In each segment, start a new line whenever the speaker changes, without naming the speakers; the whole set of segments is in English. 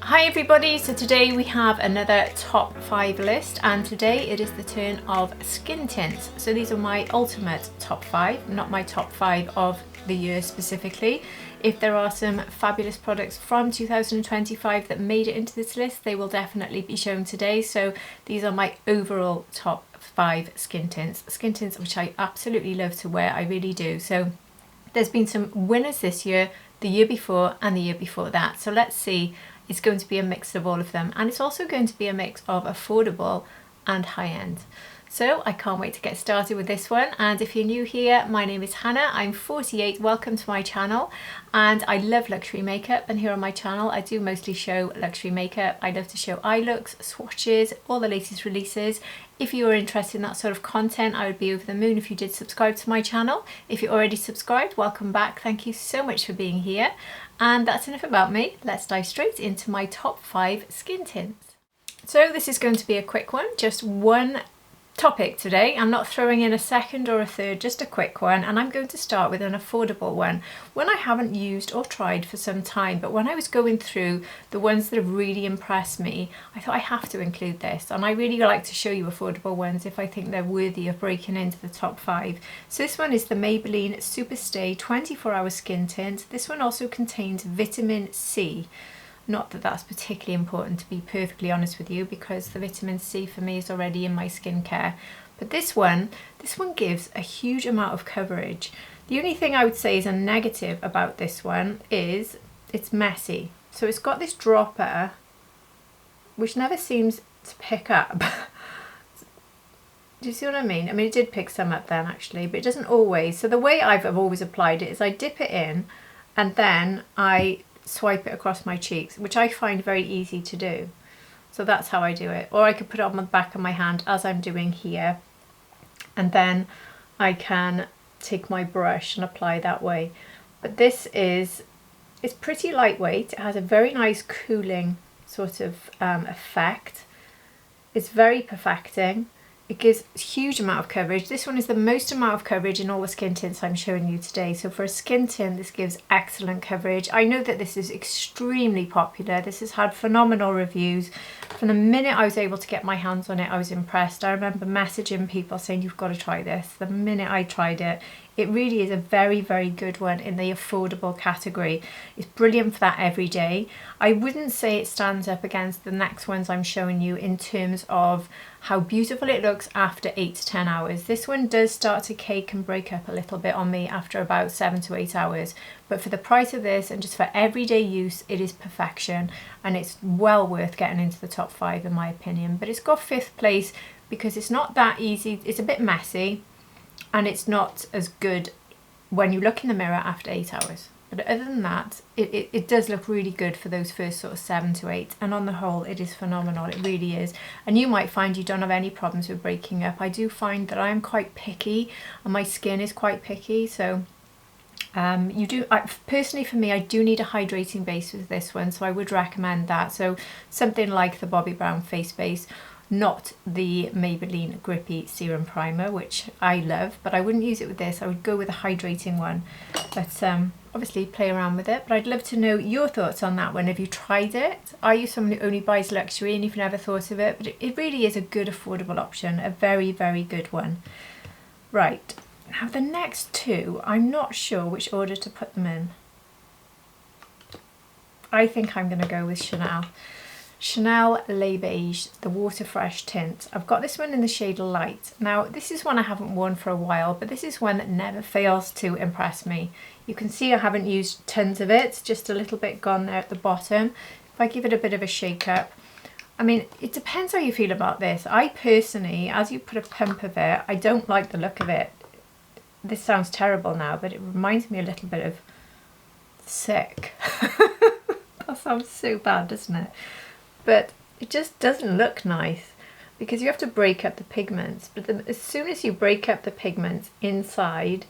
Hi everybody, so today we have another top 5 list, and today it is the turn of skin tints. So these are my ultimate top 5, not my top 5 of the year specifically. If there are some fabulous products from 2025 that made it into this list, they will definitely be shown today. So these are my overall top 5 skin tints which I absolutely love to wear, I really do. So there's been some winners this year, the year before and the year before that. So let's see. It's going to be a mix of all of them, and it's also going to be a mix of affordable and high-end. So I can't wait to get started with this one. And if you're new here, my name is Hannah, I'm 48, welcome to my channel, and I love luxury makeup, and here on my channel I do mostly show luxury makeup. I love to show eye looks, swatches, all the latest releases. If you are interested in that sort of content, I would be over the moon if you did subscribe to my channel. If you're already subscribed, welcome back, thank you so much for being here. And that's enough about me, let's dive straight into my top 5 skin tints. So this is going to be a quick one, just one topic today. I'm not throwing in a second or a third, just a quick one, and I'm going to start with an affordable one I haven't used or tried for some time, but when I was going through the ones that have really impressed me, I thought I have to include this, and I really like to show you affordable ones if I think they're worthy of breaking into the top 5. So this one is the Maybelline Super Stay 24-hour skin tint. This one also contains vitamin C. Not that that's particularly important, to be perfectly honest with you, because the vitamin C for me is already in my skincare. But this one gives a huge amount of coverage. The only thing I would say is a negative about this one is it's messy. So it's got this dropper which never seems to pick up. Do you see what I mean? I mean, it did pick some up then actually, but it doesn't always. So the way I've always applied it is I dip it in and then I swipe it across my cheeks, which I find very easy to do. So that's how I do it. Or I could put it on the back of my hand as I'm doing here, and then I can take my brush and apply that way. But this is, it's pretty lightweight. It has a very nice cooling sort of effect. It's very perfecting. It gives a huge amount of coverage. This one is the most amount of coverage in all the skin tints I'm showing you today. So for a skin tint, this gives excellent coverage. I know that this is extremely popular. This has had phenomenal reviews. From the minute I was able to get my hands on it, I was impressed. I remember messaging people saying, you've got to try this. The minute I tried it, it really is a very, very good one in the affordable category. It's brilliant for that every day. I wouldn't say it stands up against the next ones I'm showing you in terms of how beautiful it looks after 8 to 10 hours. This one does start to cake and break up a little bit on me after about 7 to 8 hours. But for the price of this and just for everyday use, it is perfection, and it's well worth getting into the top 5 in my opinion. But it's got 5th place because it's not that easy. It's a bit messy, and it's not as good when you look in the mirror after 8 hours. But other than that, it does look really good for those first sort of 7 to 8. And on the whole, it is phenomenal. It really is. And you might find you don't have any problems with breaking up. I do find that I am quite picky, and my skin is quite picky. So personally for me, I do need a hydrating base with this one. So I would recommend that. So something like the Bobbi Brown face base, not the Maybelline Grippy Serum Primer, which I love, but I wouldn't use it with this. I would go with a hydrating one, but obviously play around with it. But I'd love to know your thoughts on that one. Have you tried it? Are you someone who only buys luxury and you've never thought of it? But it really is a good affordable option, a very, very good one. Right, now the next two, I'm not sure which order to put them in. I think I'm going to go with Chanel Les Beiges, the Water Fresh tint. I've got this one in the shade Light. Now this is one I haven't worn for a while, but this is one that never fails to impress me. You can see I haven't used tons of it, just a little bit gone there at the bottom. If I give it a bit of a shake up, I mean, it depends how you feel about this. I personally, as you put a pump of it, I don't like the look of it. This sounds terrible now, but it reminds me a little bit of Sick. That sounds so bad, doesn't it? But it just doesn't look nice because you have to break up the pigments. But as soon as you break up the pigments inside,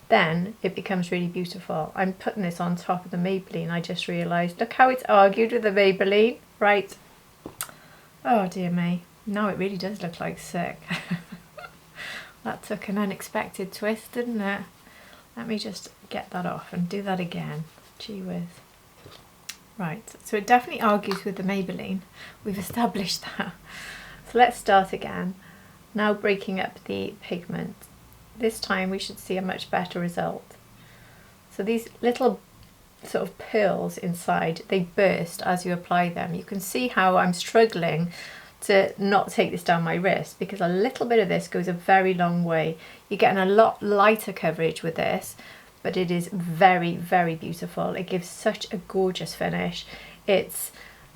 then it becomes really beautiful. I'm putting this on top of the Maybelline, I just realised. Look how it's argued with the Maybelline. Right. Oh dear me. Now it really does look like Sick. That took an unexpected twist, didn't it? Let me just get that off and do that again. Gee whiz. Right, so it definitely argues with the Maybelline. We've established that. So let's start again. Now breaking up the pigment. This time we should see a much better result. So these little sort of pearls inside, they burst as you apply them. You can see how I'm struggling to not take this down my wrist because a little bit of this goes a very long way. You're getting a lot lighter coverage with this, but it is very, very beautiful. It gives such a gorgeous finish. It's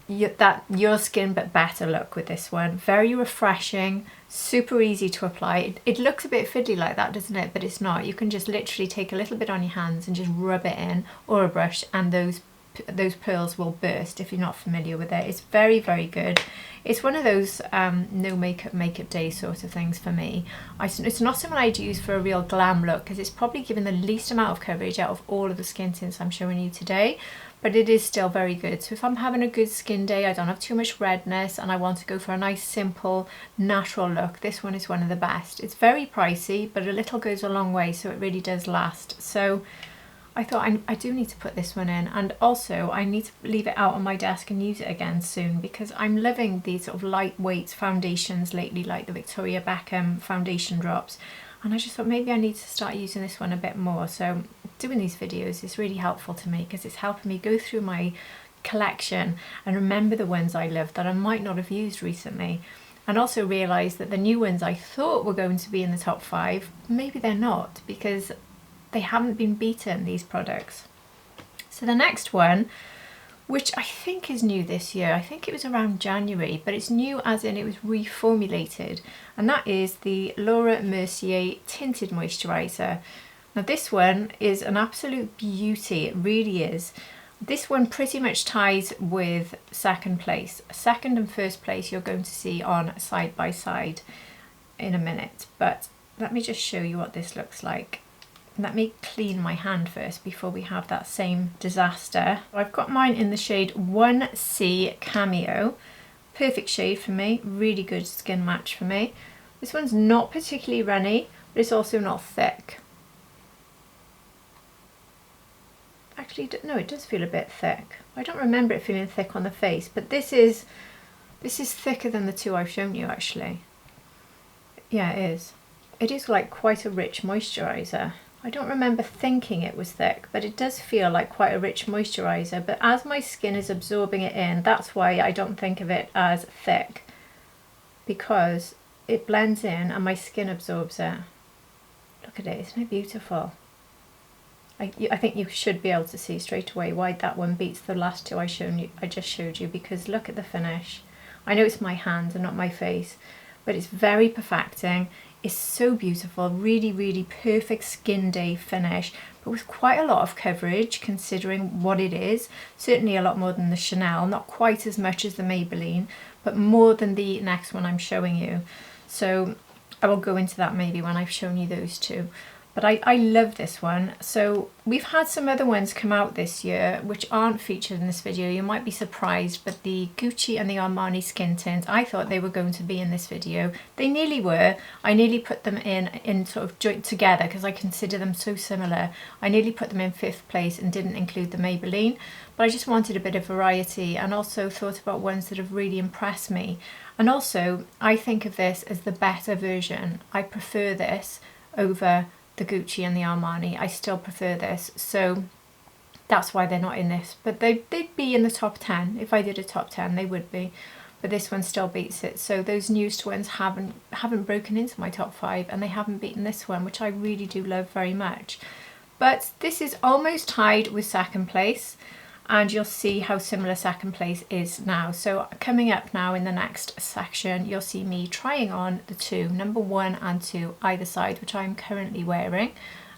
your skin but better look with this one. Very refreshing, super easy to apply. It looks a bit fiddly like that, doesn't it? But it's not. You can just literally take a little bit on your hands and just rub it in, or a brush, and those pearls will burst if you're not familiar with it. It's very, very good. It's one of those no makeup day sort of things for me. It's not something I'd use for a real glam look because it's probably given the least amount of coverage out of all of the skin tints I'm showing you today, but it is still very good. So if I'm having a good skin day, I don't have too much redness, and I want to go for a nice simple natural look, this one is one of the best. It's very pricey, but a little goes a long way, so it really does last. So I thought I do need to put this one in, and also I need to leave it out on my desk and use it again soon because I'm loving these sort of lightweight foundations lately, like the Victoria Beckham foundation drops, and I just thought maybe I need to start using this one a bit more. So doing these videos is really helpful to me because it's helping me go through my collection and remember the ones I love that I might not have used recently, and also realise that the new ones I thought were going to be in the top 5, maybe they're not, because they haven't been beaten, these products. So the next one, which I think is new this year, I think it was around January, but it's new as in it was reformulated, and that is the Laura Mercier Tinted Moisturiser. Now this one is an absolute beauty, it really is. This one pretty much ties with second place. Second and first place you're going to see on side by side in a minute, but let me just show you what this looks like. Let me clean my hand first before we have that same disaster. I've got mine in the shade 1C Cameo. Perfect shade for me, really good skin match for me. This one's not particularly runny, but it's also not thick. Actually, no, it does feel a bit thick. I don't remember it feeling thick on the face, but this is thicker than the two I've shown you actually. Yeah, it is. It is like quite a rich moisturiser. I don't remember thinking it was thick, but it does feel like quite a rich moisturiser. But as my skin is absorbing it in, that's why I don't think of it as thick, because it blends in and my skin absorbs it. Look at it, isn't it beautiful? I think you should be able to see straight away why that one beats the last two I just showed you, because look at the finish. I know it's my hand and not my face, but it's very perfecting. It's so beautiful, really, really perfect skin day finish, but with quite a lot of coverage considering what it is. Certainly a lot more than the Chanel, not quite as much as the Maybelline, but more than the next one I'm showing you. So I will go into that maybe when I've shown you those two. But I love this one. So we've had some other ones come out this year which aren't featured in this video. You might be surprised, but the Gucci and the Armani Skin Tint, I thought they were going to be in this video. They nearly were. I nearly put them in sort of joint together because I consider them so similar. I nearly put them in 5th place and didn't include the Maybelline, but I just wanted a bit of variety and also thought about ones that have really impressed me. And also I think of this as the better version. I prefer this over the Gucci and the Armani. I still prefer this, so that's why they're not in this, but they'd be in the top 10. If I did a top 10 they would be, but this one still beats it. So those newest ones haven't broken into my top 5, and they haven't beaten this one, which I really do love very much. But this is almost tied with second place, and you'll see how similar second place is now. So coming up now in the next section, you'll see me trying on the two, number 1 and 2 either side, which I'm currently wearing,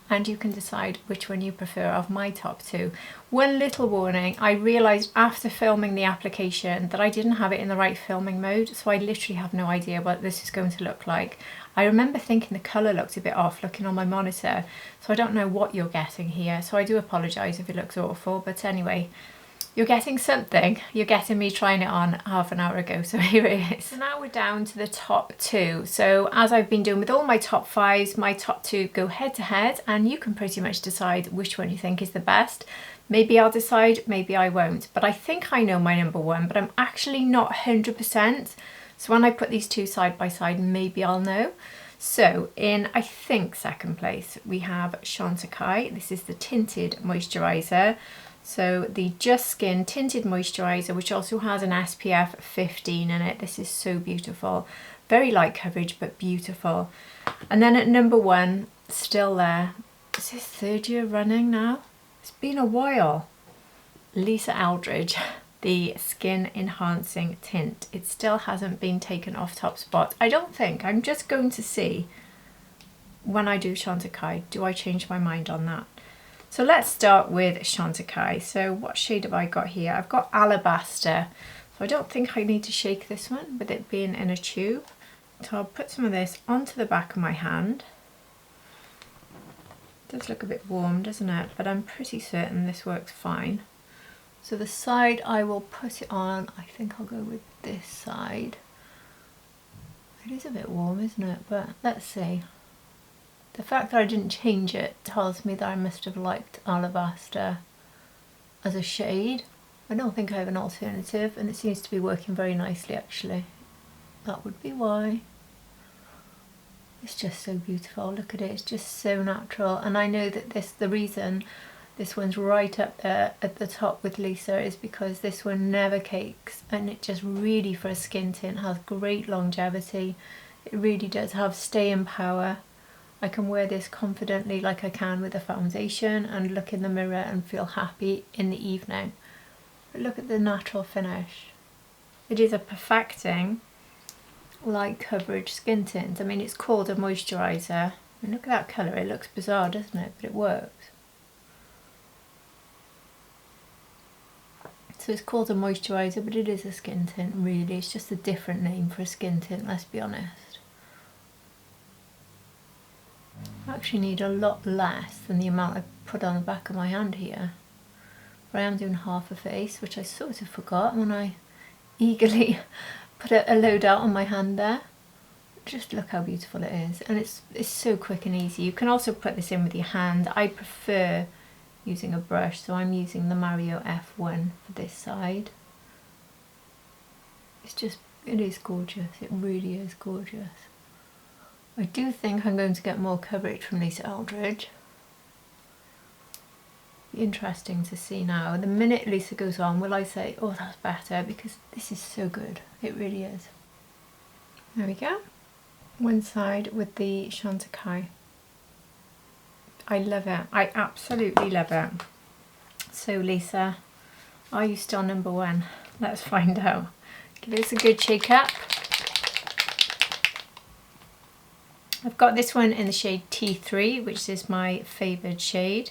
and you can decide which one you prefer of my top 2. One little warning, I realised after filming the application that I didn't have it in the right filming mode, so I literally have no idea what this is going to look like. I remember thinking the colour looked a bit off looking on my monitor, so I don't know what you're getting here, so I do apologise if it looks awful, but anyway, you're getting something. You're getting me trying it on half an hour ago, so here it is. So now we're down to the top 2. So as I've been doing with all my top 5s, my top 2 go head to head, and you can pretty much decide which one you think is the best. Maybe I'll decide, maybe I won't, but I think I know my number one, but I'm actually not 100%. So when I put these two side by side, maybe I'll know. So in, I think, second place, we have Chantecaille. This is the Tinted Moisturiser. So the Just Skin Tinted Moisturiser, which also has an SPF 15 in it. This is so beautiful. Very light coverage, but beautiful. And then at number one, still there. Is this third year running now? It's been a while. Lisa Eldridge, the Skin Enhancing Tint. It still hasn't been taken off top spot. I don't think. I'm just going to see when I do Chantecaille, do I change my mind on that? So let's start with Chantecaille. So what shade have I got here? I've got Alabaster. So I don't think I need to shake this one with it being in a tube. So I'll put some of this onto the back of my hand. It does look a bit warm, doesn't it? But I'm pretty certain this works fine. So the side I will put it on, I think I'll go with this side. It is a bit warm, isn't it? But let's see. The fact that I didn't change it tells me that I must have liked Alabaster as a shade. I don't think I have an alternative, and it seems to be working very nicely actually. That would be why. It's just so beautiful. Look at it, it's just so natural. And I know that the reason this one's right up there at the top with Lisa is because this one never cakes, and it just really, for a skin tint, has great longevity. It really does have staying power. I can wear this confidently like I can with a foundation and look in the mirror and feel happy in the evening. But look at the natural finish. It is a perfecting light coverage skin tint. I mean, it's called a moisturiser. I mean, look at that colour. It looks bizarre, doesn't it? But it works. So it's called a moisturiser, but it is a skin tint, really. It's just a different name for a skin tint, let's be honest. I actually need a lot less than the amount I put on the back of my hand here. But I am doing half a face, which I sort of forgot when I eagerly put a load out on my hand there. Just look how beautiful it is, and it's so quick and easy. You can also put this in with your hand. I prefer using a brush, so I'm using the Mario F1 for this side. It is gorgeous. It really is gorgeous. I do think I'm going to get more coverage from Lisa Eldridge. Be interesting to see now. The minute Lisa goes on, will I say, oh, that's better? Because this is so good. It really is. There we go. One side with the Chantecaille. I love it. I absolutely love it. So Lisa, are you still number one? Let's find out. Give this a good shake up. I've got this one in the shade T3, which is my favoured shade.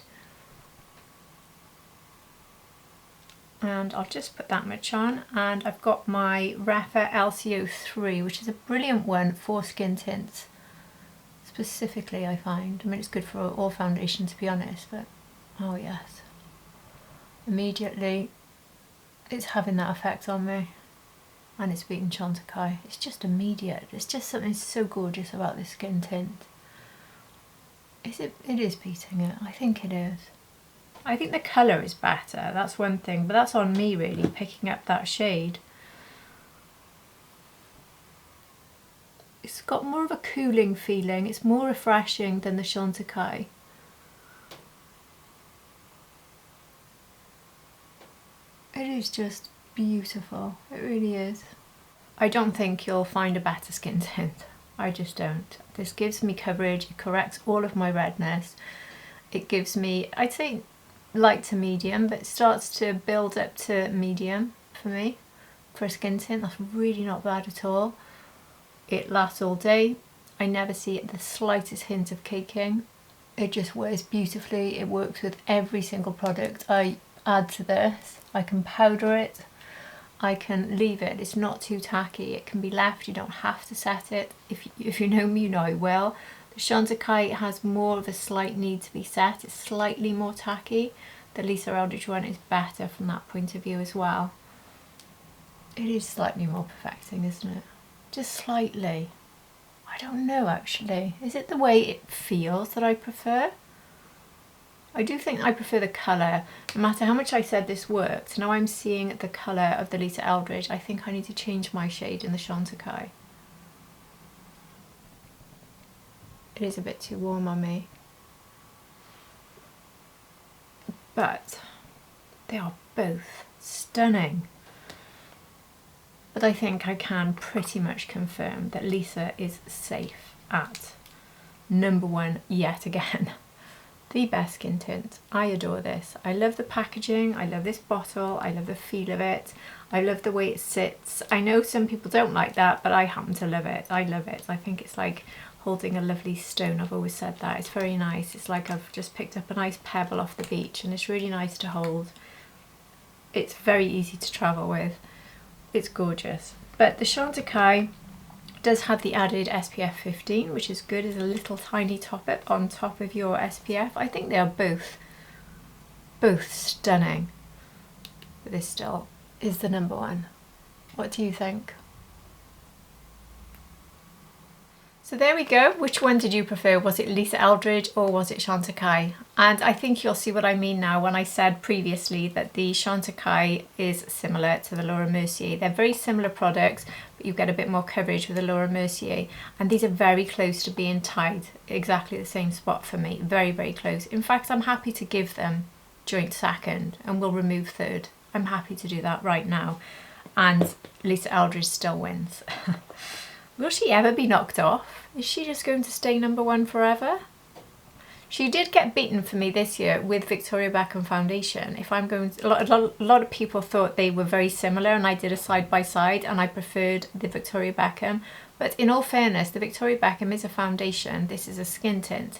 And I'll just put that much on. And I've got my Refa LCO3, which is a brilliant one for skin tints. Specifically, I find. I mean, it's good for all foundation, to be honest, but oh yes. Immediately, it's having that effect on me. And it's beating Chantecaille. It's just immediate. It's just something so gorgeous about this skin tint. It is beating it. I think it is. I think the colour is better. That's one thing. But that's on me, really, picking up that shade. It's got more of a cooling feeling. It's more refreshing than the Chantecaille. It is just beautiful. It really is. I don't think you'll find a better skin tint. I just don't. This gives me coverage. It corrects all of my redness. It gives me, I'd say, light to medium, but it starts to build up to medium for me. For a skin tint, that's really not bad at all. It lasts all day. I never see the slightest hint of caking. It just wears beautifully. It works with every single product I add to this. I can powder it. I can leave it. It's not too tacky. It can be left. You don't have to set it. If you know me, you know I will. The Chantecaille has more of a slight need to be set. It's slightly more tacky. The Lisa Eldridge one is better from that point of view as well. It is slightly more perfecting, isn't it? Just slightly. I don't know actually. Is it the way it feels that I prefer? I do think I prefer the colour. No matter how much I said this worked, now I'm seeing the colour of the Lisa Eldridge. I think I need to change my shade in the Chantecaille. It is a bit too warm on me. But they are both stunning. But I think I can pretty much confirm that Lisa is safe at #1 yet again. The best skin tint. I adore this. I love the packaging, I love this bottle, I love the feel of it, I love the way it sits. I know some people don't like that, but I happen to love it. I love it. I think it's like holding a lovely stone. I've always said that. It's very nice. It's like I've just picked up a nice pebble off the beach and it's really nice to hold. It's very easy to travel with. It's gorgeous. But the Chantecaille does have the added SPF 15, which is good as a little tiny top up on top of your SPF. I think they are both stunning. But this still is the #1. What do you think? So there we go. Which one did you prefer? Was it Lisa Eldridge or was it Chantecaille? And I think you'll see what I mean now when I said previously that the Chantecaille is similar to the Laura Mercier. They're very similar products, but you get a bit more coverage with the Laura Mercier. And these are very close to being tied, exactly the same spot for me. Very, very close. In fact, I'm happy to give them joint second and we'll remove third. I'm happy to do that right now. And Lisa Eldridge still wins. Will she ever be knocked off? Is she just going to stay #1 forever? She did get beaten for me this year with Victoria Beckham foundation. If I'm going to, a lot of people thought they were very similar and I did a side by side and I preferred the Victoria Beckham. But in all fairness, the Victoria Beckham is a foundation. This is a skin tint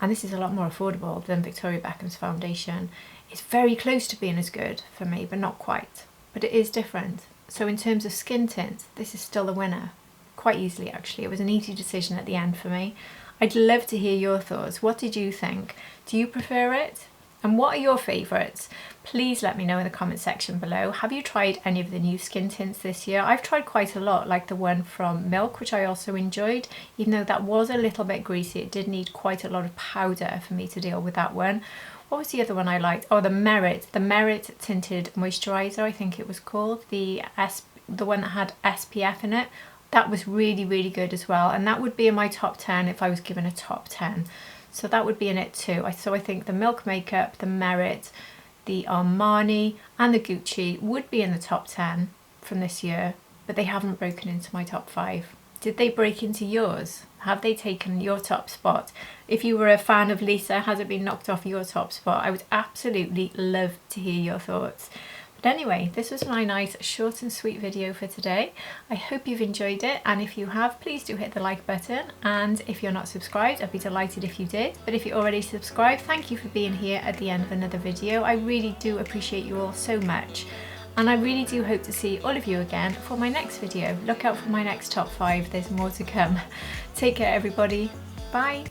and this is a lot more affordable than Victoria Beckham's foundation. It's very close to being as good for me, but not quite. But it is different. So in terms of skin tint, this is still the winner. Quite easily actually. It was an easy decision at the end for me. I'd love to hear your thoughts. What did you think? Do you prefer it? And what are your favourites? Please let me know in the comment section below. Have you tried any of the new skin tints this year? I've tried quite a lot, like the one from Milk, which I also enjoyed. Even though that was a little bit greasy, it did need quite a lot of powder for me to deal with that one. What was the other one I liked? Oh, the Merit Tinted Moisturiser, I think it was called. The one that had SPF in it. That was really, really good as well. And that would be in my top 10 if I was given a top 10. So that would be in it too. So I think the Milk Makeup, the Merit, the Armani and the Gucci would be in the top 10 from this year, but they haven't broken into my top 5. Did they break into yours? Have they taken your top spot? If you were a fan of Lisa, has it been knocked off your top spot? I would absolutely love to hear your thoughts. But anyway, this was my nice short and sweet video for today. I hope you've enjoyed it, and if you have, please do hit the like button, and if you're not subscribed, I'd be delighted if you did. But if you're already subscribed, thank you for being here at the end of another video. I really do appreciate you all so much, and I really do hope to see all of you again for my next video. Look out for my next top 5, there's more to come. Take care everybody, bye!